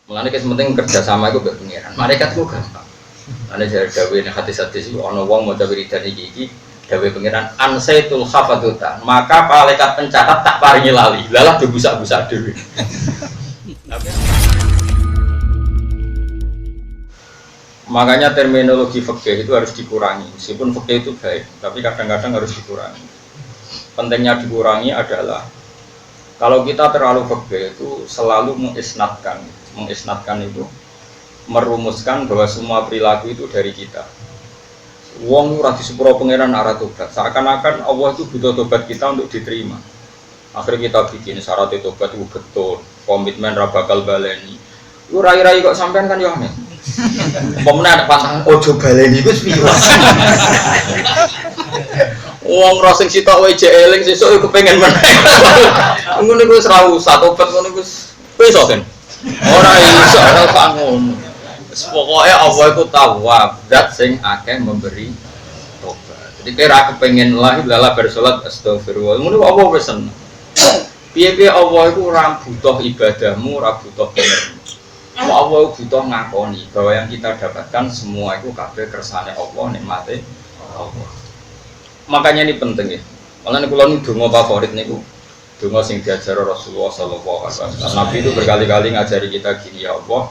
Mulane penting kerja sama iku mbek pangeran. Malaikat ku gampang. Ane jare dawe nek hati-hati iku ana wong maca wiridan iki dawe pangeran ansaitul khafadota. Maka malaikat pencatat tak paringi lali. Lalah dibusak-busak dhewe. Makanya terminologi fikih itu harus dikurangi. Meskipun fikih itu baik, tapi kadang-kadang harus dikurangi. Pentingnya dikurangi adalah kalau kita terlalu fikih itu selalu mengisnadkan itu merumuskan bahwa semua perilaku itu dari kita. Wong ora disepuro pangeran arah tobat. Seakan-akan Allah itu butuh tobat kita untuk diterima. Akhirnya kita bikin syarat tobat itu betul, komitmen ra bakal baleni. Lu rai-rai kok sampean kan yo aneh. Umpamane ada pantangan ojo baleni iku piye. Wong ora sing sitok wae jek eling sesuk kepengin meneh. Ngono iku wis ra usah tobat ngono iku wis kan. Ora iso ora kok ngono. Pokoke Allah iku tawwab, zat sing akeh memberi tobat. Jadi kira kepengin lala bersolat astagfirullah. Ngono apa wis seneng. Piye-piye Allah iku ora butuh ibadahmu, ora butuh pengermu. Allah butuh ngakoni bahwa yang kita dapatkan semua itu kabeh kersane Allah, nikmate Allah. Makanya ini penting ya. Malah niku kula donga favorit niku donga sing diajar Rasulullah sallallahu alaihi wasallam. Nabi itu berkali-kali ngajari kita gini, ya Allah,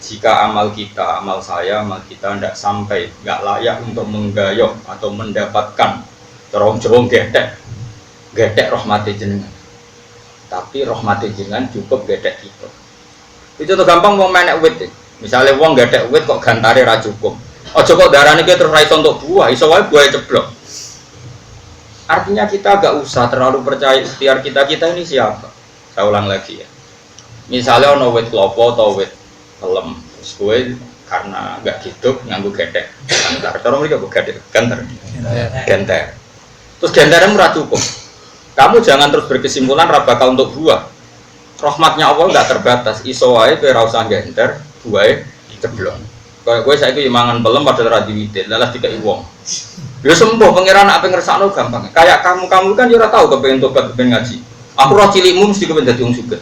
jika amal kita, amal saya, amal kita tidak sampai, nggak layak untuk menggayuh atau mendapatkan terong-terong gedek rahmati jenengan. Tapi rahmati jenengan cukup gedek kita. Itu tuh gampang mau menek wit. Misalnya wong gedek wit kok gantare ra cukup. Aja kok darane ki terus ra iso untuk buah, iso wae buah ceblok. Artinya kita agak usah terlalu percaya ikhtiar kita ini siapa. Saya ulang lagi ya. Misalnya ono wit klopo atau wit pelem, terus kowe karena enggak hidup nganggo gedek. Gantar, cara mriki kok gedek gantar. Genter. Terus genternya ora cukup. Kamu jangan terus berkesimpulan ra bakal untuk buah. Rahmatnya Allah enggak terbatas. Iso wae kowe ora usah genter, buahe ceblok. Kayak kowe saiki mangan pelem padahal ra diwidit, lalah dikai wong. Ya sembuh pangeran apa ngersakno gampang. Kayak kamu kan ya ora tahu kepengin tobat kepengin ngaji. Aku roh cilikmu mesti kepengin dadi wong sugih.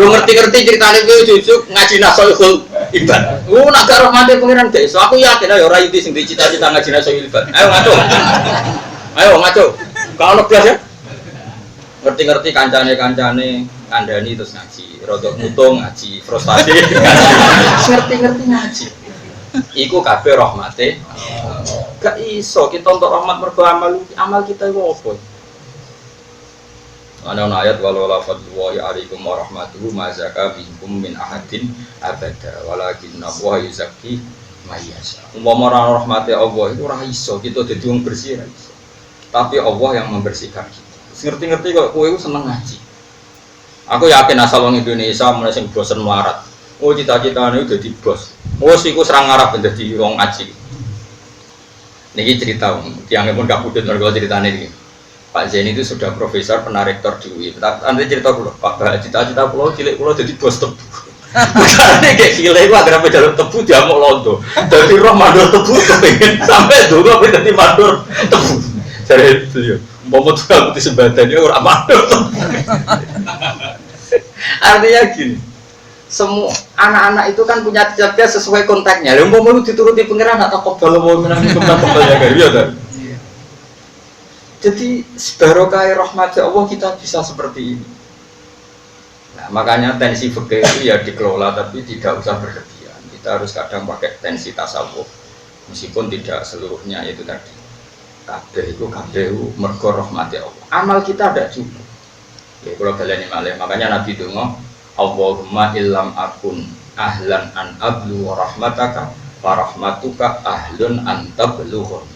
Lu ngerti-ngerti ceritane kowe jujuk ngaji Nasoihul Ibad. Nak gak rahmate pangeran gak iso. Aku yakin ayo ora iki sing dicita-cita ngaji Nasoihul Ibad. Ayo ngaco. Kalau blas ya. Ngerti-ngerti kancane kandhani terus ngaji. Rodok mutung ngaji, frustasi ngaji. Ngerti-ngerti ngaji. Iku kabeh rahmate. Gak iso kita untuk rahmat mergo amal kita iku apa? Ana ayat walau la fadlullahi alaikum wa rahmatuhu ma zaka minkum min ahadin abada walakinna wa yuzakki may yasha. Umpama rahmate Allah itu ora iso kita dadi wong bersih ra iso. Tapi Allah yang membersihkan kita. Ngerti-ngerti kok kowe iku seneng ngaji. Aku yakin asal wong Indonesia mulai sing bosen melarat. Oh cita-citane dadi bos. Oh siku serang ngarep dadi wong ngaji. Niki cerita tiyang pun gak pudut mergo ceritane iki. Pak Zaini itu sudah profesor pernah rektor di UI. Nanti cerita dulu, Pak cita-cita pulau cilik pulau jadi bos tebu. Karena kayak cilik itu agar apa jalur tebu dia mau londo. Dari roh mandor tebu kepengen sampai dulu apa jadi mandor tebu. Jadi itu ya, mau tuh aku di sebadannya orang mandor tebu. Artinya gini, semua anak-anak itu kan punya cita-cita sesuai konteksnya. Lalu mau dituruti pengiran atau kobal mau menang kembali kan? Iya kan? Jadi barokah rahmat Allah kita bisa seperti ini. Nah, makanya tensi fikih itu ya dikelola tapi tidak usah berlebihan. Kita harus kadang pakai tensi tasawuf. Meskipun tidak seluruhnya itu tadi. Kabeh mergo rahmat Allah. Amal kita tidak cukup. Ya kalau baleni malih. Makanya Nabi donga, Allahumma illam akun ahlan an ablu wa rahmataka wa rahmatuka ahlun an tablughun.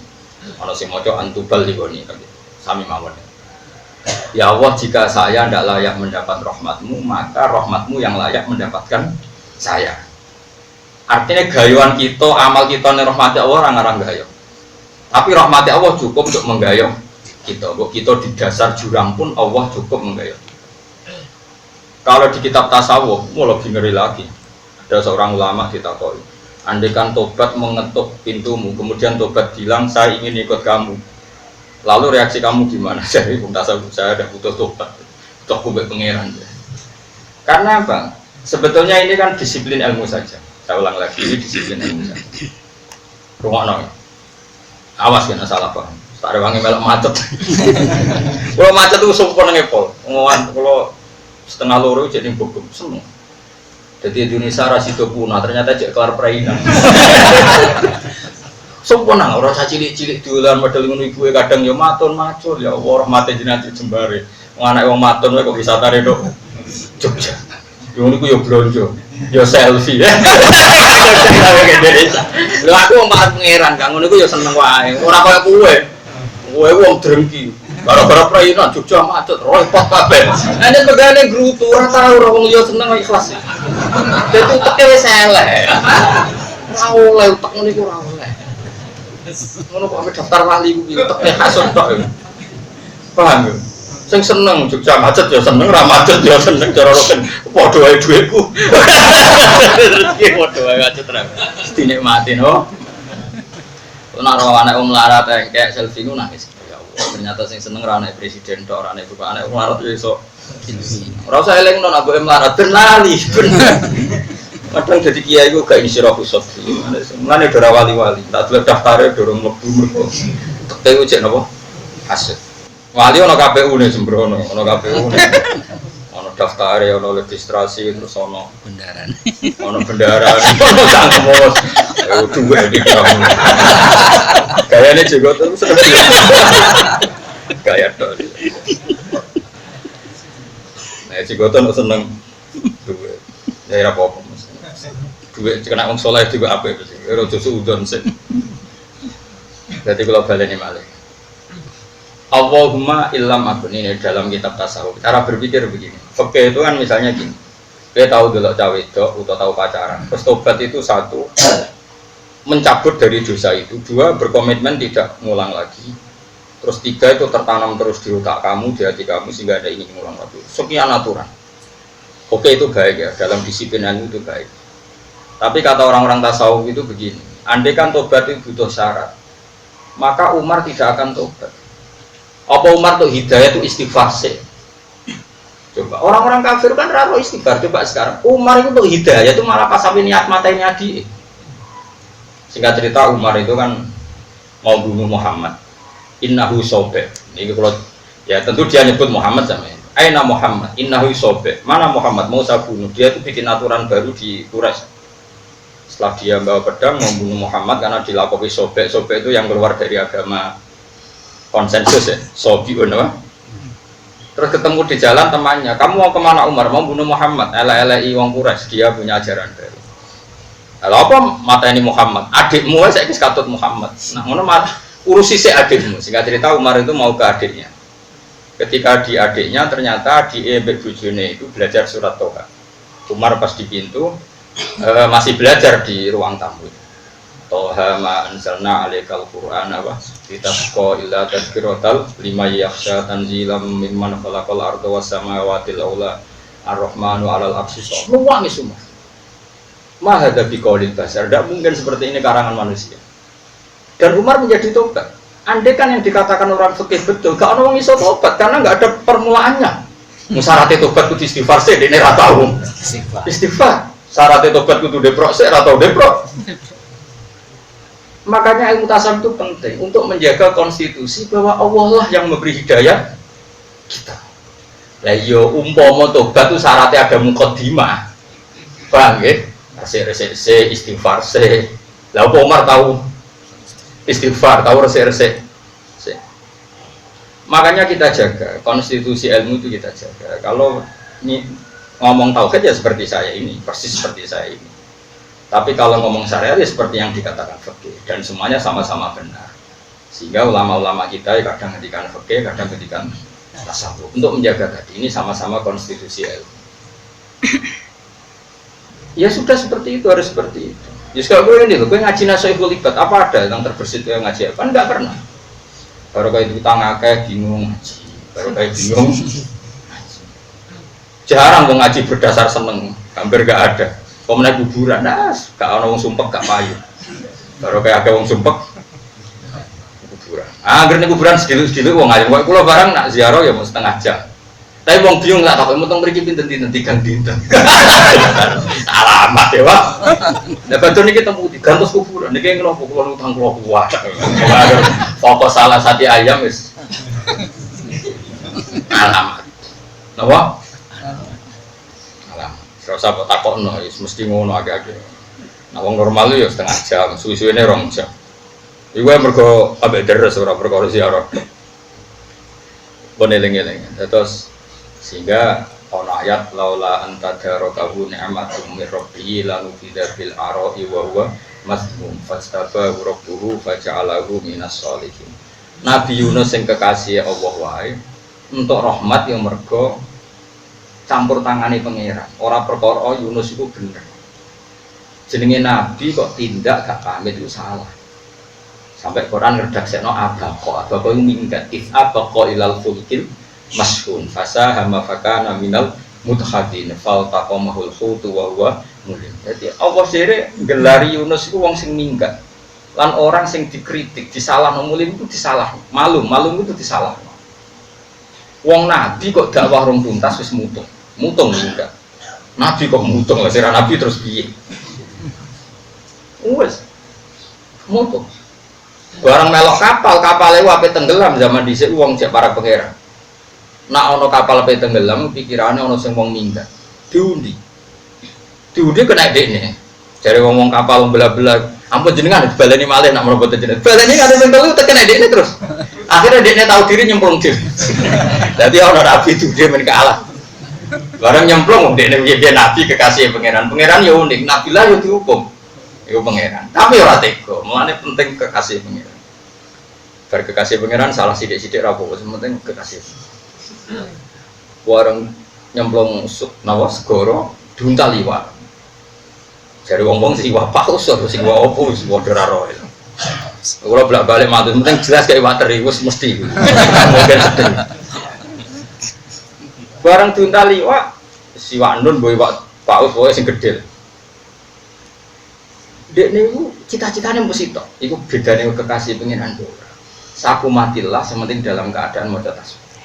Ana sing maca antubal ligoni kan. Sami mawon. Ya Allah, jika saya tidak layak mendapat rahmatmu, maka rahmatmu yang layak mendapatkan saya. Artinya gayuan kita, amal kita nih rahmati Allah orang-orang gayuh. Tapi rahmati Allah cukup untuk menggayuh kita. Kok kita di dasar jurang pun Allah cukup menggayuh. Kalau di kitab tasawuf, mau lebih ngeri lagi. Ada seorang ulama ditakoi, andaikan tobat mengetuk pintumu, kemudian tobat bilang saya ingin ikut kamu. Lalu reaksi kamu gimana? Jadi tasawuf saya ada butuh tobat, toh kubek pangeran. Karena apa? Sebetulnya ini kan disiplin ilmu saja. Saya ulang lagi, ini disiplin ilmu saja. Rungokno. Awas kena salah paham. Tak ada wangi melok macet. Kalau macet itu sumpah ngepol. Ngoan kalau setengah loro jadi bogem seneng. Jadi Indonesia rasido punah ternyata cek kelar perainan. Sumpah nang orang cilik-cilik dolan model ngono ibuke kadang yo maton macul ya Allah rahmate jenengan jembare. Wong anak wong maton kok bisa tare tok Jogja. Yo niku yo blonjo, yo selfie. Lho aku wong pangeran Kang ngono iku yo seneng wae. Ora kaya kowe. Kowe wong drengki. Gara-gara perainan Jogja macet repot kabeh. Nek pegane grutu ora tau ora wong liya seneng ikhlas. Dadi uteke wis elek. Ora oleh utek ngene iku ora oleh. Ngono kok ame daftar wali ku piye tekne hasud tok. Paham yo. Sing seneng Jogja macet ya seneng, ra macet ya seneng cara roken. Padha wae dhuwitku. Rezeki padha wae macet ra. Dinikmati no. Ana anak wong melarat engkek selfie ku nangis. Ya Allah, ternyata sing seneng ra anak presiden tok, ora anak bapak anak melarat yo iso. Ora usah elingno nek mbok melarat ben lali. Kadang jadi kiai itu gak ini sirah khusus mulanya ada wali-wali tak dulu daftarnya dorong lebu mereka itu cek apa? Hasil wali ada KPU nih sembrono ada KPU nih ada daftarnya, ada registrasi terus ada bendaran ada cangkemos dua di kamu kayaknya juga tuh kayak tuh nah juga tuh seneng dua ya apa-apa duit kena wong soleh juga apa itu sih? Rojo suudon sih. Jadi kalau baleni malih. Allahumma illam akun ini dalam kitab tasawuf. Cara berpikir begini. Fikih itu kan misalnya gini. Kita tahu dulu cawe itu atau tahu pacaran. Terus tobat itu satu mencabut dari dosa itu. Dua berkomitmen tidak ngulang lagi. Terus tiga itu tertanam terus di otak kamu, di hati kamu sehingga ada ingin ngulang lagi. Sekian aturan. Oke itu baik ya. Dalam disiplin itu baik. Tapi kata orang-orang tasawuf itu begini, andai kan tobat itu butuh syarat, maka Umar tidak akan tobat. Apa Umar tuh hidayah itu istighfar sih? Coba orang-orang kafir kan raro istighfar. Coba sekarang Umar itu tuh hidayah itu malah pas sampai niat matanya di. Singkat cerita Umar itu kan mau bunuh Muhammad. Innahu sobek. Ini kalau ya tentu dia nyebut Muhammad sama. Aina Muhammad. Innahu sobek. Mana Muhammad mau saya bunuh? Dia itu bikin aturan baru di Quraisy. Setelah dia bawa pedang membunuh Muhammad karena dilakukan sobek itu yang keluar dari agama konsensus ya, sobiun apa? Terus ketemu di jalan temannya, kamu mau kemana Umar? Mau bunuh Muhammad? Ele-elei wong Quraisy, dia punya ajaran baru. Lalu apa mata ini Muhammad? Adikmu saya kis katut Muhammad. Nah, ngono urusi si adikmu. Singkat cerita Umar itu mau ke adiknya. Ketika di adiknya ternyata di bujune itu belajar surat Toha. Umar pas di pintu masih belajar di ruang tamu. Toha ma anzalna alaikal Qur'an wa litasqa illa tadhkiratal liman yakhsha tanzilam mimman khalaqal arda was samawati al-ula ar-rahmanu 'alal 'arsy istawa. Luang semua. Ma hadza biqaulil basar. Tidak mungkin seperti ini karangan manusia. Dan Umar menjadi tobat. Andai kan yang dikatakan orang fikih betul, gak ada orang iso tobat karena nggak ada permulaannya. Syaratnya tobat kudu istighfar sih, ini ra tau. Istighfar. Syaratnya tobat kudu deprok sih, ra tau deprok. Makanya ilmu tasawuf itu penting untuk menjaga konstitusi bahwa Allah lah yang memberi hidayah kita. Lah yo umpama tobat itu syaratnya ada muqaddimah. Paham nggih? Resik-resik istighfar sih. Lah Umar tahu istighfar, tahu resik-resik. Makanya kita jaga konstitusi ilmu itu kita jaga. Kalau ini ngomong tauhid ya seperti saya ini, persis seperti saya ini. Tapi kalau ngomong syariat ya seperti yang dikatakan fikih dan semuanya sama-sama benar. Sehingga ulama-ulama kita kadang ngedikan fikih, kadang ngedikan tasawuf untuk menjaga tadi ini sama-sama konstitusi ilmu. Ya sudah seperti itu, harus seperti itu. Ya sekarang gue ini loh, gue ngaji nasihatul ibad, apa ada yang terbersit yang ngaji apa? Enggak pernah. Baru kayak utang akeh bingung ngaji, baru kayak bingung ngaji. Jarang gue ngaji berdasar seneng, hampir gak ada. Kalau naik kuburan, gak ada orang sumpek, gak payu. Baru kayak ada orang sumpek, kuburan. Akhirnya kuburan sedikit-sedikit, wong ngaji. Kalau barang nak ziarah ya mau setengah jam. Tapi wong bingung lah, tapi mau tong pergi pinten-pinten tigang dinten. dewa. Nah betul nih kita mau digantos kuburan, nih kayak ngelok kuburan utang kulo kuat. Fokus salah satu ayam is. Alamat. Napa? Alamat. Serasa buat takut no, mesti ngono agak-agak. Nah wong normal itu ya setengah jam, suwi-suwine 2 jam. Iku mergo ambek deres ora perkara ziarah. Eling-eling. Terus sehingga ana ayat laula anta darakahu ni'matum mir rabbihi lanu fil ara'i wa huwa mazmum fastabahu rabbuhu faja'alahu minas sholihin. Nabi Yunus sing kekasih Allah wae untuk rahmat yang mergo campur tangane pangeran. Ora perkara Yunus iku bener. Jenenge nabi kok tindak gak pamit itu salah. Sampai Quran ngredaksekno abaqo itu minggat if abaqo ilal fulkil mashhun fasahama fakana minal mudhadin fal taqamahul hutu wa huwa mulim. Jadi Allah sire gelari Yunus iku wong sing minggat. Lan orang sing dikritik, disalahno mulim itu disalahno. Malum itu disalahno. Wong nabi kok dakwah rong tuntas wis mutung minggat. Nabi kok mutung lah sira nabi terus piye? Wes mutung. Barang melok kapal wape tenggelam zaman dhisik wong cek para pangeran. Nak ono kapal pe tenggelam pikirane ono sing wong minggat. Diundi kena dekne. Jare wong kapal belah-belah, ampun jenengan dibaleni malih nak mrepot jenengan. Baleni ada sing telu tekene dekne terus. Akhirnya dekne tahu diri nyemplung dhewe. Dadi ono nabi itu dia men kalah. Barang nyemplung dekne piye nabi kekasih pangeran. Pangeran ya unik, nabi lah yo dihukum. Iku pangeran. Tapi ora tega, mulane penting kekasih pangeran. Bar kekasih pangeran salah sithik-sithik ra apa-apa, penting kekasih. Warung nyemplung nawa segoro diuntal iwak. Jare wong-wong sing iwak paus sing iwak opo wis padha ra roe. Ora bolak-balik matur, penting jelas kayak iwak teri wis mesti. Mungkin sedeng. Barang diuntal iwak, siwak nun mbok iwak paus wae sing gedhe. Dek niku cita-citane mesti tok. Iku bedane kekasih pengiran ora. Saku matilah sementing dalam keadaan maca tasbih.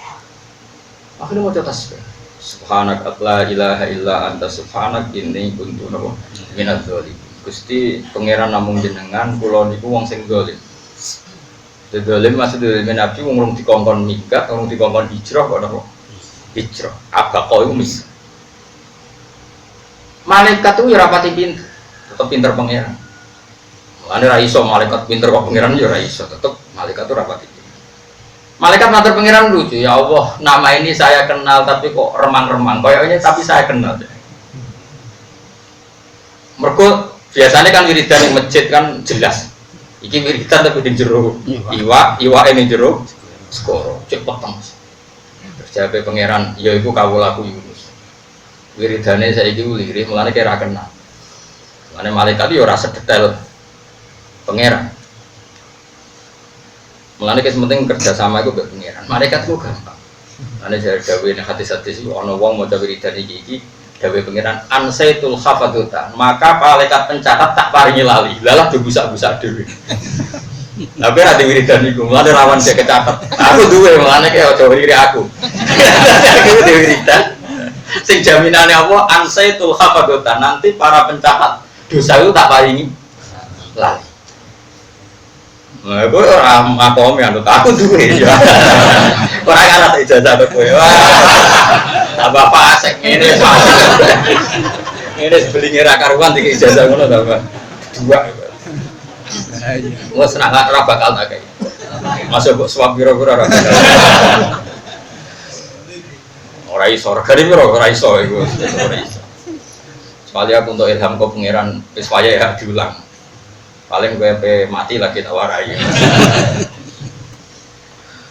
Akhirnya maca tasbih. Subhanak la ilaha illa anta subhanak inni kuntu minadz dzalimin. Gusti pengiran namung jenengan kula niku wong sing zalim. Zalim maksud nabi wong rung dikongkon minggat, rung dikongkon hijrah kok napa? Hijrah. Abaqo iku mis. Malaikat itu ya rapati pinter. Tetap pinter pangeran. Mulane ra iso malaikat pinter kok pangeran ya ra iso, tetep malaikat itu rapati. Malaikat matur pangeran lucu, ya Allah, nama ini saya kenal tapi kok remang-remang. Kayaknya tapi saya kenal. Mergo biasanya kan wiridan di masjid kan jelas. Iki wiridan tapi di jero iwak ning jero skoro, cek peteng. Terus jawabe pangeran, ya iku kawulaku Yunus. Wiridane saiki lirih, mulane kira kenal. Mulane malaikat yo ora sedetail pangeran. Mulane kesementing kerja sama iku mbek pangeran. Malaikat ku gampang. Mulane jare dawuh nek hadis-hadis iku ana wong maca wiridan iki dawuh pangeran ansaitul khafatuta. Maka malaikat pencatat tak paringi lali. Lalah dibusak-busak dhewe. Tapi ade wiridan iku, mulane rawan dia kecatet. Aku duwe mulane kaya aja wiri aku. Aku duwe wiridan. Sing jaminane apa ansaitul khafatuta. Nanti para pencatat dosa itu tak paringi lali. Nah, gue orang makom yang aku duwe ya. Orang anak ijazah gue. Tambah pasek ini. Ini beli ngira karuan tiga ijazah ngono tambah 2. Wes senang ora bakal tak kayak. Masuk kok suap pira-pira ora bakal. Ora iso, regane pira ora iso iku. Ora iso. Sekali aku untuk ilham ke pangeran wis wayahe ya diulang. Paling gue mati lagi tak warai.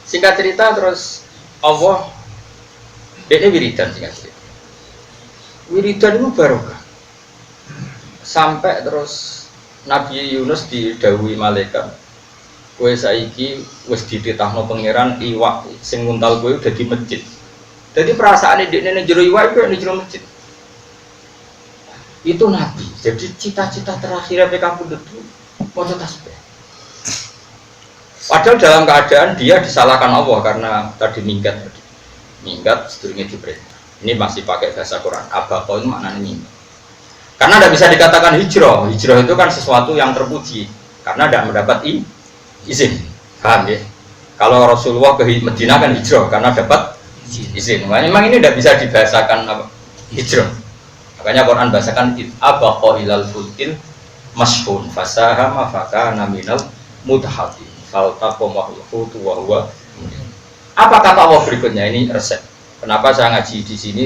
Singkat cerita terus Allah ini wiridan singkat cerita. Wiridan itu barokah. Sampai terus Nabi Yunus didhawuhi malaikat, kowe saiki wis dititahno pangeran iwak sing nguntal kowe udah di masjid. Jadi perasaane dekne ning jero iwak iku ning jero masjid. Itu Nabi. Jadi cita-cita terakhir PK Pundut itu maca tasbih. Padahal dalam keadaan dia disalahkan Allah karena tadi minggat sedurunge diperintah. Ini masih pakai bahasa Quran. Abaqo itu maknanya minggat. Karena tidak bisa dikatakan hijrah. Hijrah itu kan sesuatu yang terpuji karena tidak mendapat izin. Paham ya? Kalau Rasulullah ke Madinah kan hijrah karena dapat izin. Memang ini tidak bisa dibahasakan apa? Hijrah. Makanya Quran bahasakan abaqa ilal fulkil mashhun fasahama fakana minal mudhati faltaqamahu hutu wa huwa. Apa kata Allah berikutnya? Ini resep. Kenapa saya ngaji di sini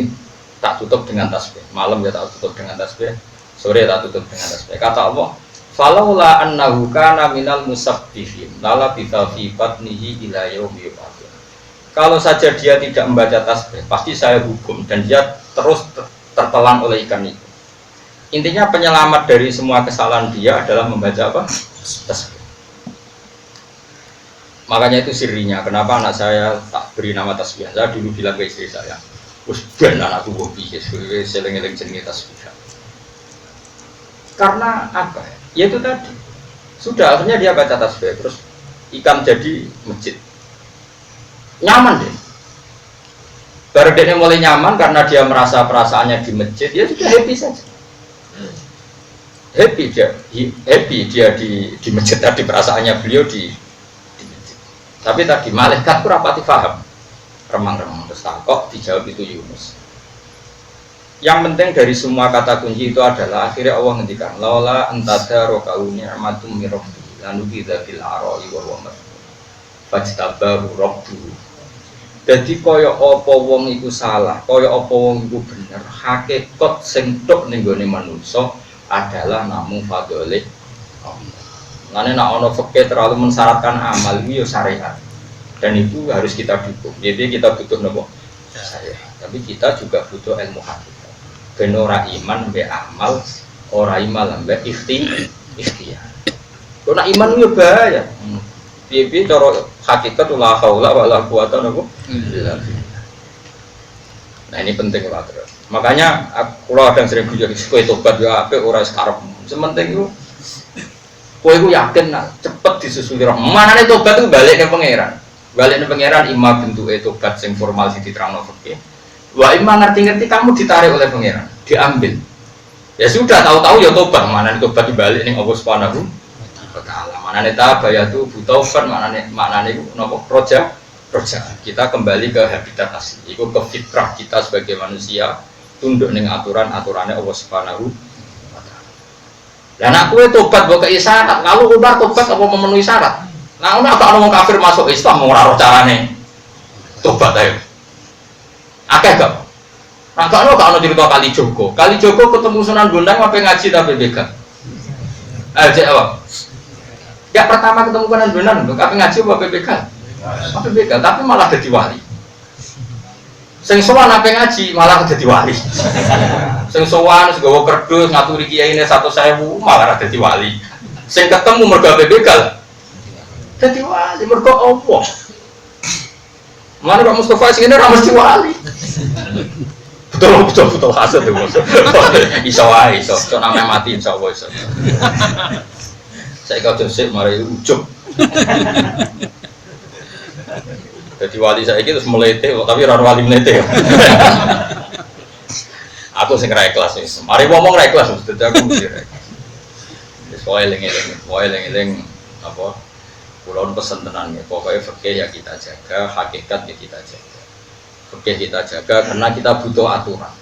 tak tutup dengan tasbih? Malam ya tak tutup dengan tasbih, sore tak tutup dengan tasbih. Kata Allah, "Falaula annahu kana minal musabbihin, lala bi batnihi ila yaumi yub'ats." Kalau saja dia tidak membaca tasbih, pasti saya hukum dan dia terus tertelan oleh ikan itu. Intinya penyelamat dari semua kesalahan dia adalah membaca apa? Tasbih. Makanya itu sirinya. Kenapa anak saya tak beri nama tasbih? Saya dulu bilang ke istri saya, "Wes ben anakku hobi, seling-eling jenenge tasbih." Karena apa? Ya itu tadi. Sudah akhirnya dia baca tasbih terus ikan jadi masjid. Nyaman deh. Baru dia mulai nyaman karena dia merasa perasaannya di masjid, ya sudah happy saja. Happy dia di masjid tadi perasaannya beliau di masjid. Tapi tadi malaikat itu rapati paham. Remang-remang terus takok dijawab itu Yunus. Yang penting dari semua kata kunci itu adalah akhirnya Allah ngendikan laula antada rokahu ni'matum mirabbi lanu kita fil aroi wa huwa fajtabahu rabbuhu. Jadi kaya apa wong iku salah, kaya apa wong iku bener, hakikat sing tok ning gone manungsa adalah namung fadhole Allah. Lane nek ana fikih terlalu mensyaratkan amal itu ya syariat. Dan itu harus kita dukung. Jadi kita butuh nopo? Syariat. Tapi kita juga butuh ilmu hakikat. Ben ora iman mbek amal, ora iman mbek ikhtiar. Kok nek iman yo bahaya. Piye-piye cara hakikat la haula wala quwata illa billah. Nah ini penting banget terus. Makanya kalau ada yang sering guyon kowe tobat ya apik ora sekarep. Sementing iku kowe iku yakin nak cepet disusuli rahmat. Manane tobat itu balik ke pangeran. Balik ke pangeran ima bentuke tobat sing formal sing diterangno fikih. Wa ima ngerti-ngerti kamu ditarik oleh pangeran, diambil. Ya sudah tahu-tahu ya tobat, manane tobat dibalik ning Allah Subhanahu wa taala. Manane tabayatu butaufan manane iku napa roja. Kita kembali ke habitat asli, itu ke fitrah kita sebagai manusia, tunduk dengan aturan-aturannya Allah Subhanahu wa taala. Dan aku tobat mbok kei syarat, lalu Umar tobat apa memenuhi syarat? Nah, ana orang kafir masuk Islam mau ora carane tobat ae. Akeh gak? Nah, kalau ono cerita Kalijogo ketemu Sunan Bonang apa ngaji tapi begal. Aja apa? Ya pertama ketemu Sunan Bonang, apa ngaji apa begal? Apa begal, tapi malah jadi wali. Sing sowan apa ngaji malah jadi wali. Sing sowan segawa kerdus ngaturi kiyaine 100.000 malah jadi wali. Sing ketemu mergo begal. Jadi wali mergo Allah. Mana Pak Mustafa sing ngene ra mesti wali. Betul hasil tuh bos. Iso wae iso. Cok namanya mati insyaallah iso. Saya kau josip mari ujug. Jadi wali saya itu melete, tapi orang wali melete. Aku sing ra ikhlas wis. Mari ngomong ra ikhlas mesti aku mesti ra. Wis wae eling apa? Kulon pesen tenan ya. Pokoknya fikih ya kita jaga, hakikat ya kita jaga. Fikih kita jaga karena kita butuh aturan.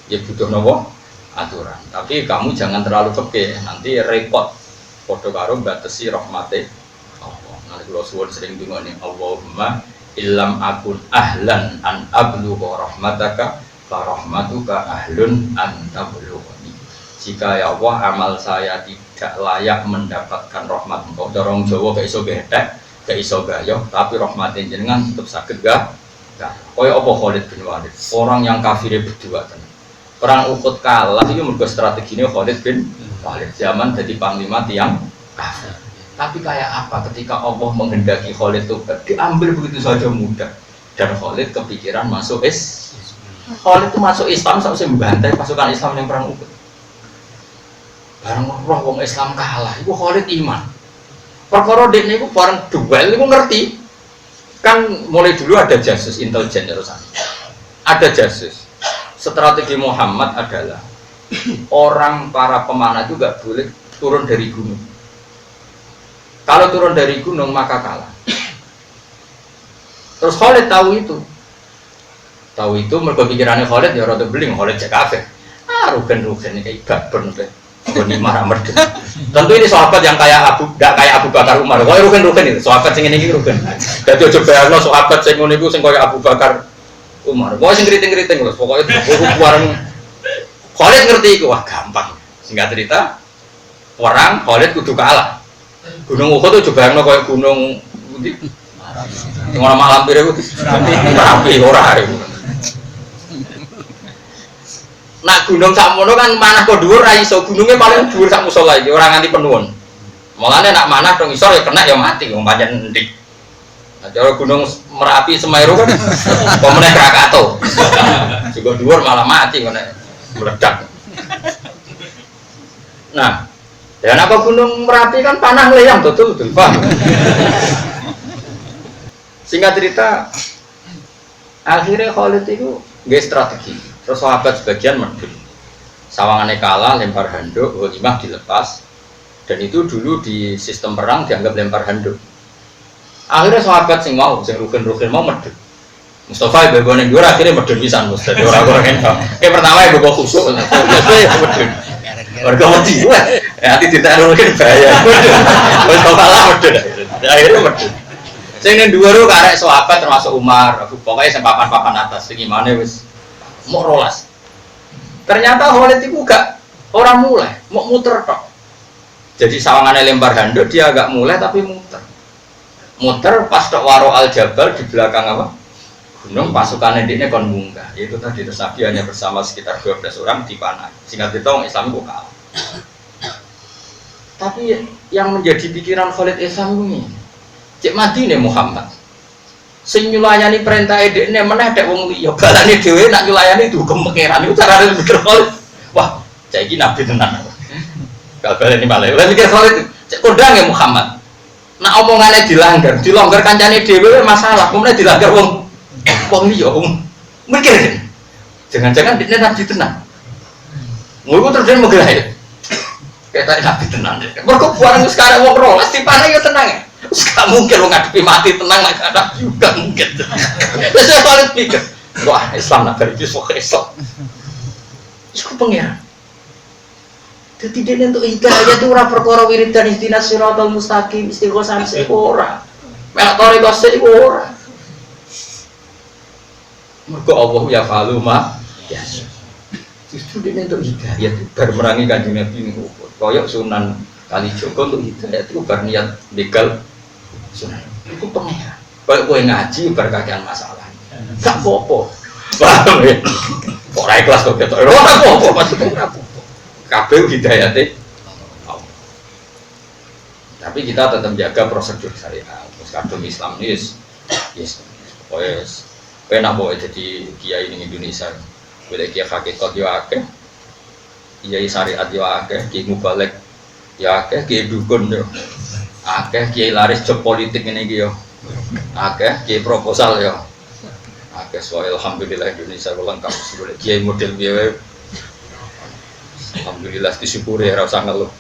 Ya butuh nopo? Aturan. Tapi kamu jangan terlalu fikih, nanti repot. Padha karo batesi rahmate Allah. Nanti kula suwun sering ndongane Allahumma illam akun ahlan an ablugha rahmataka fa rahmatuka ahlun an tablughani. Jika ya Allah amal saya tidak layak mendapatkan rahmat Engkau, dorong Jawa gak iso gedek, gak iso gayo, tapi rahmat jenengan tetap saged gak. Kaya apa Khalid bin Walid, orang yang kafirnya berdua tenan. Perang Uhud kalah itu mergo strateginya Khalid bin Walid zaman jadi panglima tiang kafir. Tapi kayak apa ketika Allah menghendaki Khalid itu diambil begitu saja mudah dan Khalid kepikiran masuk Khalid itu masuk Islam sampai membantai pasukan Islam yang perang Uhud. Barang roh wong Islam kalah, itu Khalid iman. Perkara dekne iku bareng duel iku ngerti. Kan mulai dulu ada jasus intelijen terus. Ada jasus. Strategi Muhammad adalah orang para pemanah itu nggak boleh turun dari gunung. Kalau turun dari gunung maka kalah. Terus Khalid tahu itu mergo pikirannya Khalid ya rada beling, Khalid cek kafir. Rugen ini kayak babar nih. Boni marah merdu. Tentu ini sahabat yang kayak gak kayak Abu Bakar Umar. Kau rugen itu sahabat sing ini rugen. Jadi ojo bayangno sahabat sing ngono iku sing kayak Abu Bakar Umar. Mau sing keriting-keriting lho, pokoknya warung Khalid ngerti iku wah gampang. Singkat cerita, orang Khalid kudu kalah. Gunung Uhud tuh bayangno kayak gunung pundi? Sing ora malam pire kuwi. Rapi ora iku. Nak gunung sakmono kan manah kok dhuwur ra iso, gununge paling dhuwur sak musala iki ora nganti penuhun. Mulane nak manah dong isor ya kena ya mati wong pancen ndik. Nah, cara gunung Merapi Semeru kan pemenang Krakatau. Juga dhuwur malah mati ngene meledak. Nah, dan apa gunung Merapi kan panah leyang betul paham. Singkat cerita akhirnya Khalid itu nggak strategi. Terus sahabat sebagian medun, sawangannya kalah, lempar handuk, ghanimah dilepas, dan itu dulu di sistem perang dianggap lempar handuk. Akhirnya sahabat sing rugen mau medun. Mustafa ibu yang dua akhirnya medun pisan Mustafa. Jadi orang-orang yang pertama ibu khusuk, medun. Warga mati, nanti ditaruhkan bahaya. Mustafa lah medun, akhirnya medun. Sing dua itu karek sahabat termasuk Umar, pokoknya yang papan-papan atas, gimana wis. Mau rolas. Ternyata Khalid itu gak orang mulai, mau muter tok. Jadi sawangannya lempar handuk dia agak mulai tapi muter. Muter pas tok Waro Al Jabal di belakang apa? Gunung pasukannya dia kon munggah. Itu tadi tersapi hanya bersama sekitar 12 orang di panah. Singkat cerita orang Islam itu kalah. Tapi yang menjadi pikiran Khalid Islam ini, cek mati nih Muhammad. Sing nyulayani perintah edekne meneh dek wong liya balane dhewe nak nyulayani dihukum pangeran iku carane mikir Khalid. Wah, cek iki nabi tenan. Kalau balane malah lha mikir Khalid, cek kondang ya Muhammad. Nak omongane dilanggar kancane dhewe masalah, kemudian dilanggar wong liya wong mikir. Jangan-jangan dekne nabi tenan. Ngono terus dhewe megah. Ketok nabi tenan. Mergo barang sekarang wong rolas dipane yo tenang ya. Gak mungkin lo ngadepi mati tenang lagi ada juga mungkin. Terus saya paling pikir, wah Islam nak beri sok Islam. Itu pengiran. Jadi dia untuk hidayah itu orang perkara wiridan ihdinas siratal mustaqim istighosah seora. Melak toriko seora. Mergo Allah ya falu ma ya. Justru dia untuk hidayah itu bar merangi Kanjeng Nabi niku. Koyok Sunan Kalijogo untuk hidayah itu bar niat begal sunan. Itu pengeran. Kalau kowe ngaji berkagian masalah. Gak apa-apa. Paham ya? Kok ra ikhlas kok ketok. Ora apa-apa maksudnya ora apa-apa. Kabeh hidayate. Tapi kita tetap jaga prosedur syariat. Terus kadung Islam yes. Wes penak boe jadi kiai ning Indonesia. Boleh kiai hakikat yo akeh. Kiai syariat yo akeh, kiai mubalek yo akeh, kiai dukun yo. Akeh kiai laris job politik ini yo, akeh kiai proposal yo, akeh soal alhamdulillah Indonesia lengkap sebelum kiai model biaya, alhamdulillah disyukuri ya rasa ngeluh,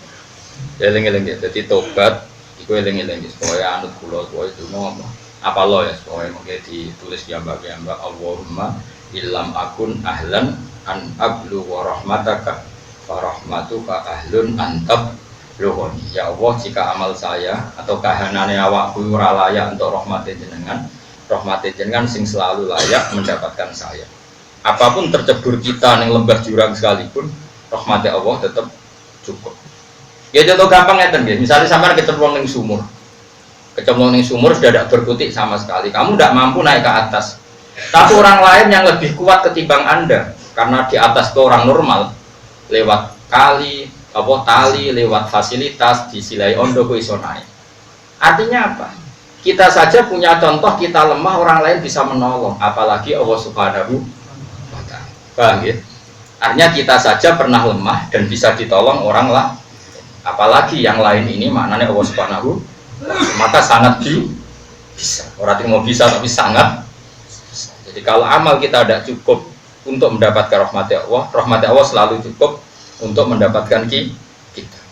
eleng-eleng jadi tobat, iku eleng-eleng supaya anut kulo supaya itu ngomong apa lo ya supaya mungkin ditulis gambar Allahumma illam akun ahlan an ablu wa rahmataka wa rahmatuka ahlun antab. Loh, ya Allah jika amal saya atau kahanane awakku ora layak untuk rahmati jenengan sing selalu layak mendapatkan saya. Apapun tercebur kita ning lembah jurang sekalipun, rahmati Allah tetap cukup. Ya contoh gampang ngeten nggih, misalnya sampean kecemplung ning sumur. Kecemplung ning sumur sudah tidak berkutik sama sekali. Kamu tidak mampu naik ke atas. Tapi orang lain yang lebih kuat ketimbang Anda karena di atas itu orang normal lewat kali tali lewat fasilitas disilai ondo ku iso naik. Artinya apa? Kita saja punya contoh kita lemah orang lain bisa menolong, apalagi Allah Subhanahu wa taala. Paham ya? Artinya kita saja pernah lemah dan bisa ditolong orang lah. Apalagi yang lain ini maknanya Allah Subhanahu maka sangat bisa. Orang mau bisa tapi sangat bisa. Jadi kalau amal kita tidak cukup untuk mendapatkan rahmat Allah selalu cukup untuk mendapatkan kita.